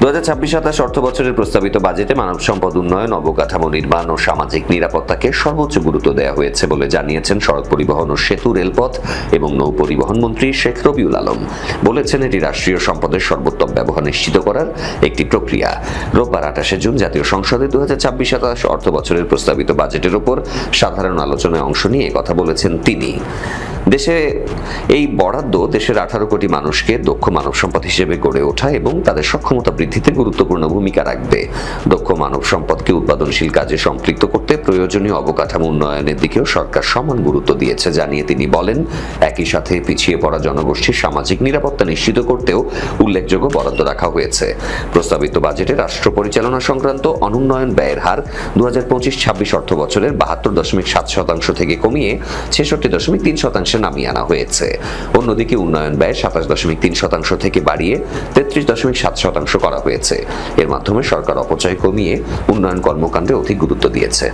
2026-27 অর্থ বছরের প্রস্তাবিত বাজেটে মানব সম্পদ উন্নয়ন, অবকাঠামো নির্মাণ ও সামাজিক নিরাপত্তাকে সর্বোচ্চ গুরুত্ব দেওয়া হয়েছে বলে জানিয়েছেন সড়ক পরিবহন ও সেতু, রেলপথ এবং নৌ পরিবহন মন্ত্রী শেখ রবিউল আলম। বলেছেন, এটি রাষ্ট্রীয় সম্পদের সর্বোত্তম ব্যবহার নিশ্চিত করার একটি প্রক্রিয়া। রোববার 28শে জুন জাতীয় সংসদে 2026-27 অর্থ বছরের প্রস্তাবিত বাজেটের উপর সাধারণ আলোচনায় অংশ নিয়ে কথা বলেছেন তিনি। দেশে এই বরাদ্দ দেশের 18 কোটি মানুষকে দক্ষ মানব সম্পদ হিসেবে গড়ে ওঠা এবং তাদের সক্ষমতা বৃদ্ধিতে গুরুত্বপূর্ণ ভূমিকা রাখবে। দক্ষ মানব সম্পদকে উৎপাদনশীল কাজে সম্পৃক্ত করতে প্রয়োজনীয় অবকাঠামো উন্নয়নের দিকেও সরকার সমান গুরুত্ব দিয়েছে জানিয়ে তিনি বলেন, একই সাথে পিছিয়ে পড়া জনগোষ্ঠীর সামাজিক নিরাপত্তা নিশ্চিত করতেও উল্লেখযোগ্য বরাদ্দ রাখা হয়েছে। প্রস্তাবিত বাজেটে রাষ্ট্র পরিচালনা সংক্রান্ত অনুন্নয়ন ব্যয়ের হার 2025-26 অর্থ বছরের 72.7% থেকে কমিয়ে 66.3% নামিয়ে আনা হয়েছে। অন্যদিকে উন্নয়ন ব্যয় 27.3% থেকে বাড়িয়ে 33.7% করা হয়েছে। এর মাধ্যমে সরকার অপচয় কমিয়ে উন্নয়ন কর্মকাণ্ডে অধিক গুরুত্ব দিয়েছে।